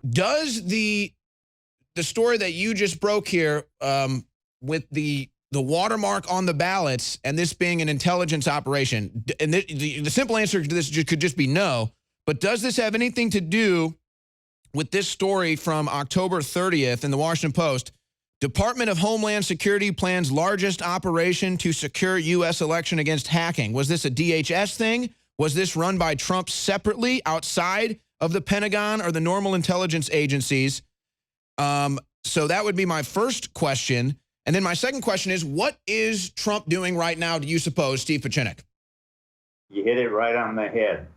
Does the story that you just broke here with the watermark on the ballots and this being an intelligence operation, and the simple answer to this could just be no, but does this have anything to do with this story from October 30th in the Washington Post? Department of Homeland Security plans largest operation to secure U.S. election against hacking. Was this a DHS thing? Was this run by Trump separately outside of the Pentagon or the normal intelligence agencies? So that would be my first question. And then my second question is, what is Trump doing right now, do you suppose, Steve Pachinik? You hit it right on the head.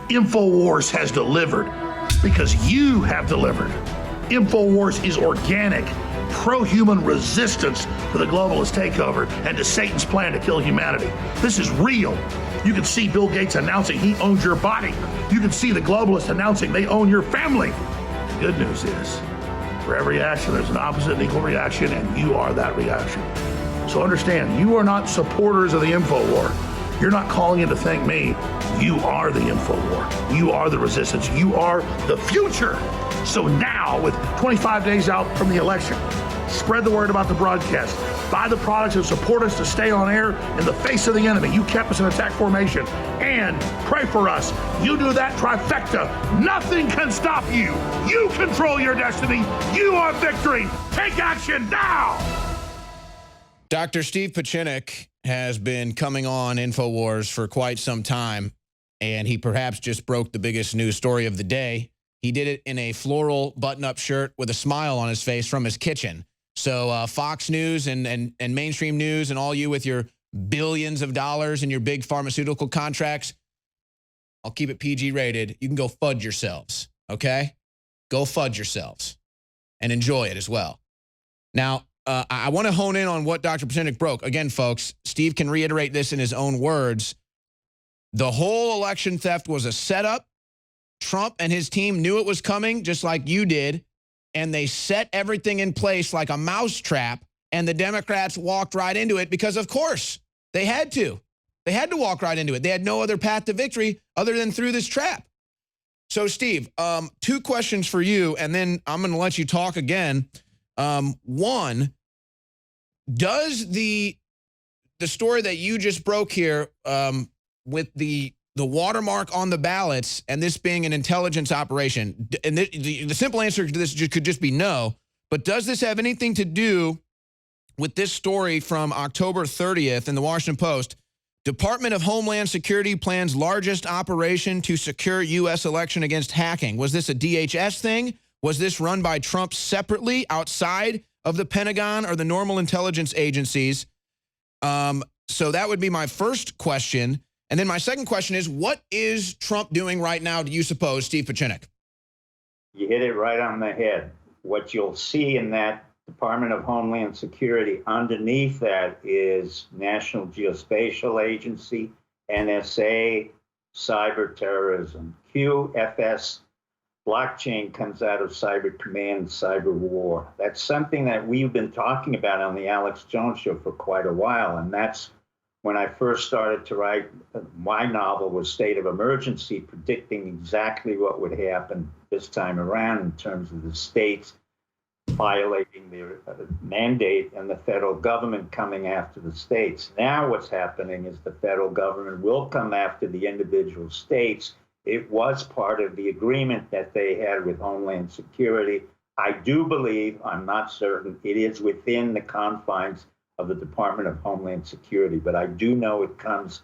InfoWars has delivered because you have delivered. InfoWars is organic, pro-human resistance to the globalist takeover and to Satan's plan to kill humanity. This is real. You can see Bill Gates announcing he owns your body. You can see the globalists announcing they own your family. The good news is, for every action, there's an opposite and equal reaction, and you are that reaction. So understand, you are not supporters of the info war. You're not calling in to thank me. You are the info war. You are the resistance. You are the future. So now, with 25 days out from the election, spread the word about the broadcast. Buy the products and support us to stay on air in the face of the enemy. You kept us in attack formation. And pray for us. You do that trifecta. Nothing can stop you. You control your destiny. You are victory. Take action now. Dr. Steve Pachinik has been coming on InfoWars for quite some time, and he perhaps just broke the biggest news story of the day. He did it in a floral button-up shirt with a smile on his face from his kitchen. So Fox News and mainstream news and all you with your billions of dollars and your big pharmaceutical contracts, I'll keep it PG rated. You can go fudge yourselves, okay? Go fudge yourselves and enjoy it as well. Now, I want to hone in on what Dr. Pachinik broke. Again, folks, Steve can reiterate this in his own words. The whole election theft was a setup. Trump and his team knew it was coming, just like you did, and they set everything in place like a mousetrap, and the Democrats walked right into it because, of course, they had to. They had to walk right into it. They had no other path to victory other than through this trap. So, Steve, two questions for you, and then I'm going to let you talk again. One, does the story that you just broke here with the watermark on the ballots and this being an intelligence operation, and the simple answer to this could just be no, but does this have anything to do with this story from October 30th in the Washington Post? Department of Homeland Security plans largest operation to secure U.S. election against hacking. Was this a DHS thing? Was this run by Trump separately outside of the Pentagon or the normal intelligence agencies? So that would be my first question. And then my second question is, what is Trump doing right now, do you suppose, Steve Pachinik? You hit it right on the head. What you'll see in that Department of Homeland Security, underneath that is National Geospatial Agency, NSA, cyber terrorism, QFS. Blockchain comes out of Cyber Command, Cyber War. That's something that we've been talking about on the Alex Jones Show for quite a while, and that's when I first started to write my novel was State of Emergency, predicting exactly what would happen this time around in terms of the states violating their mandate and the federal government coming after the states. Now what's happening is the federal government will come after the individual states. It was part of the agreement that they had with Homeland Security. I do believe, I'm not certain, it is within the confines of the Department of Homeland Security, but I do know it comes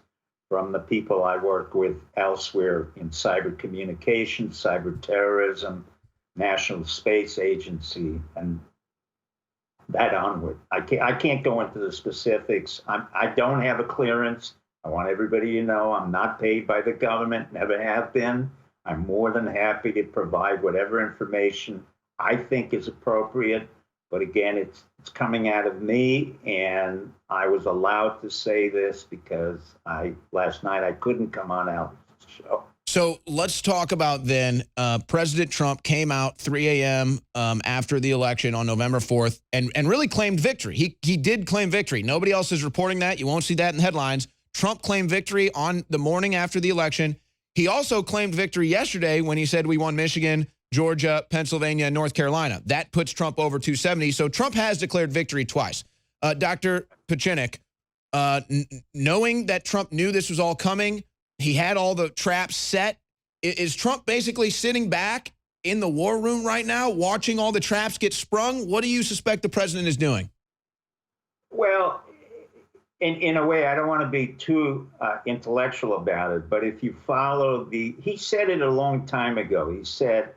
from the people I work with elsewhere in cyber communications, cyber terrorism, National Space Agency, and that onward. I can't go into the specifics. I don't have a clearance. I want everybody to know I'm not paid by the government, never have been. I'm more than happy to provide whatever information I think is appropriate. But again, it's coming out of me, and I was allowed to say this because last night I couldn't come on Alex's show. So let's talk about then, President Trump came out 3 a.m. After the election on November 4th and really claimed victory. He did claim victory. Nobody else is reporting that. You won't see that in headlines. Trump claimed victory on the morning after the election. He also claimed victory yesterday when he said we won Michigan, Georgia, Pennsylvania, and North Carolina. That puts Trump over 270. So Trump has declared victory twice. Dr. Pachinik, knowing that Trump knew this was all coming, he had all the traps set. Is Trump basically sitting back in the war room right now, watching all the traps get sprung? What do you suspect the president is doing? Well, in a way, I don't want to be too intellectual about it, but if you follow he said it a long time ago. He said,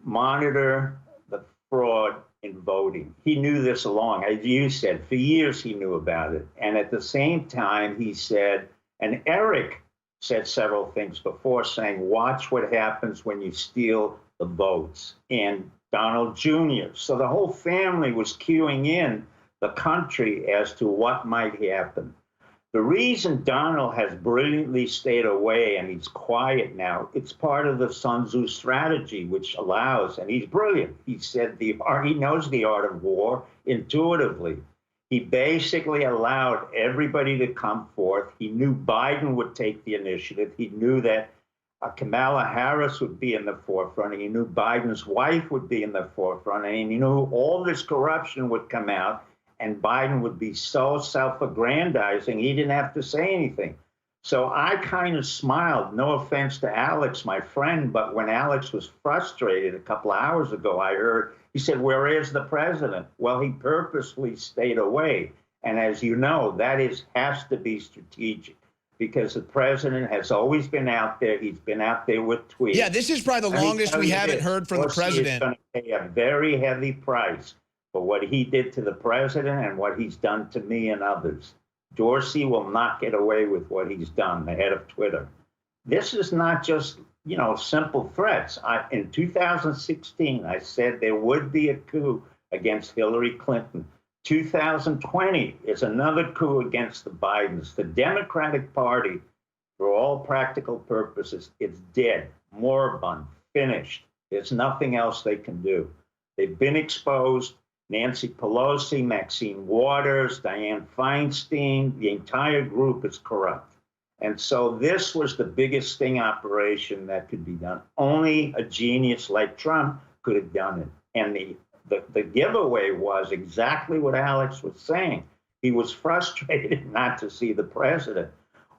monitor the fraud in voting. He knew this along, as you said, for years he knew about it. And at the same time, he said, and Eric said several things before, saying, watch what happens when you steal the votes. And Donald Jr. So the whole family was queuing in the country as to what might happen. The reason Donald has brilliantly stayed away and he's quiet now, it's part of the Sun Tzu strategy, which allows, and he's brilliant. He said he knows the art of war intuitively. He basically allowed everybody to come forth. He knew Biden would take the initiative. He knew that Kamala Harris would be in the forefront. And he knew Biden's wife would be in the forefront. And he knew all this corruption would come out. And Biden would be so self-aggrandizing, he didn't have to say anything. So I kind of smiled, no offense to Alex, my friend, but when Alex was frustrated a couple of hours ago, I heard, he said, where is the president? Well, he purposely stayed away. And as you know, that has to be strategic because the president has always been out there. He's been out there with tweets. Yeah, this is probably the longest we haven't heard from the president. He's going to pay a very heavy price for what he did to the president and what he's done to me and others. Dorsey will not get away with what he's done, the head of Twitter. This is not just, simple threats. In 2016, I said there would be a coup against Hillary Clinton. 2020 is another coup against the Bidens. The Democratic Party, for all practical purposes, is dead, moribund, finished. There's nothing else they can do. They've been exposed. Nancy Pelosi, Maxine Waters, Dianne Feinstein, the entire group is corrupt. And so this was the biggest sting operation that could be done. Only a genius like Trump could have done it. And the giveaway was exactly what Alex was saying. He was frustrated not to see the president.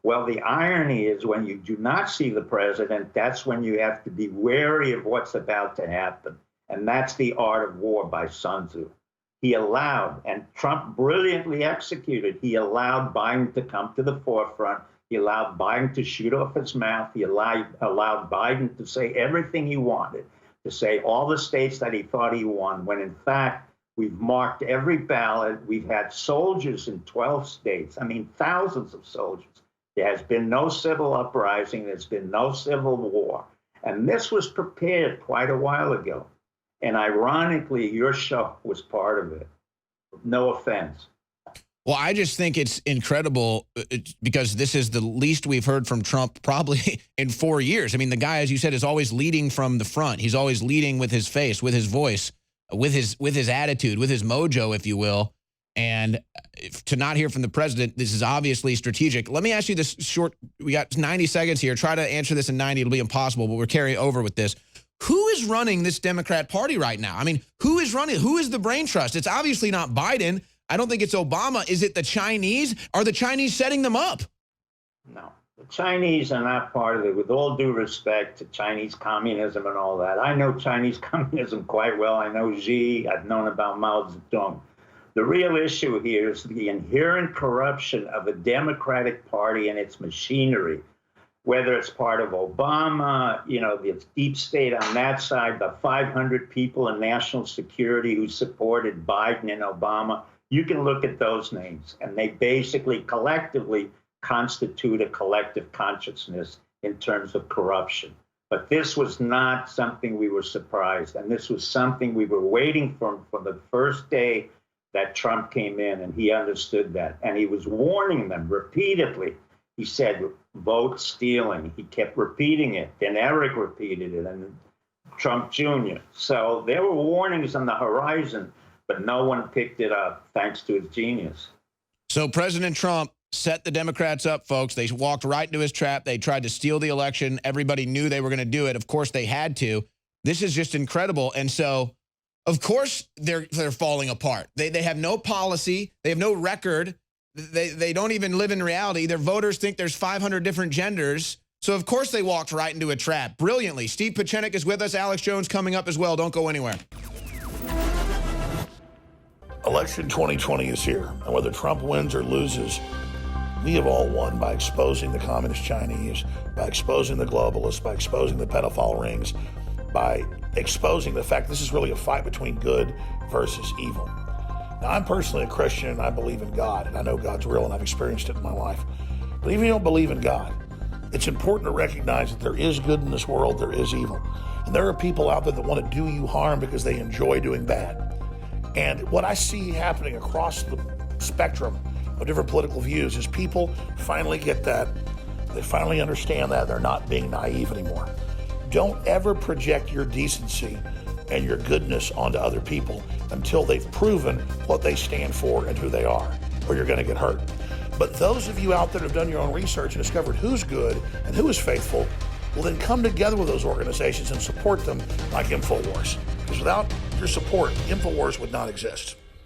Well, the irony is when you do not see the president, that's when you have to be wary of what's about to happen. And that's the art of war by Sun Tzu. He allowed, and Trump brilliantly executed, he allowed Biden to come to the forefront. He allowed Biden to shoot off his mouth. He allowed Biden to say everything he wanted, to say all the states that he thought he won, when in fact, we've marked every ballot. We've had soldiers in 12 states. I mean, thousands of soldiers. There has been no civil uprising. There's been no civil war. And this was prepared quite a while ago. And ironically, your show was part of it. No offense. Well, I just think it's incredible because this is the least we've heard from Trump probably in 4 years. I mean, the guy, as you said, is always leading from the front. He's always leading with his face, with his voice, with his attitude, with his mojo, if you will. And to not hear from the president, this is obviously strategic. Let me ask you this short, we got 90 seconds here. Try to answer this in 90. It'll be impossible, but we're carrying over with this. Who is running this Democrat Party right now? I mean, who is running? Who is the brain trust? It's obviously not Biden. I don't think it's Obama. Is it the Chinese? Are the Chinese setting them up? No, the Chinese are not part of it. With all due respect to Chinese communism and all that, I know Chinese communism quite well. I know Xi. I've known about Mao Zedong. The real issue here is the inherent corruption of the Democratic Party and its machinery. Whether it's part of Obama, the deep state on that side, the 500 people in national security who supported Biden and Obama, you can look at those names, and they basically collectively constitute a collective consciousness in terms of corruption. But this was not something we were surprised, and this was something we were waiting for the first day that Trump came in, and he understood that. And he was warning them repeatedly. He said, vote stealing. He kept repeating it. Then Eric repeated it, and Trump Jr. So there were warnings on the horizon, but no one picked it up, thanks to his genius. So President Trump set the Democrats up, folks. They walked right into his trap. They tried to steal the election. Everybody knew they were going to do it. Of course, they had to. This is just incredible. And so, of course, they're falling apart. They have no policy. They have no record. They don't even live in reality. Their voters think there's 500 different genders. So, of course, they walked right into a trap. Brilliantly. Steve Pachenik is with us. Alex Jones coming up as well. Don't go anywhere. Election 2020 is here. And whether Trump wins or loses, we have all won by exposing the communist Chinese, by exposing the globalists, by exposing the pedophile rings, by exposing the fact this is really a fight between good versus evil. Now, I'm personally a Christian and I believe in God, and I know God's real and I've experienced it in my life. But even if you don't believe in God, it's important to recognize that there is good in this world, there is evil. And there are people out there that want to do you harm because they enjoy doing bad. And what I see happening across the spectrum of different political views is people finally get that. They finally understand that they're not being naive anymore. Don't ever project your decency and your goodness onto other people until they've proven what they stand for and who they are, or you're going to get hurt. But those of you out there that have done your own research and discovered who's good and who is faithful will then come together with those organizations and support them like InfoWars. Because without your support, InfoWars would not exist.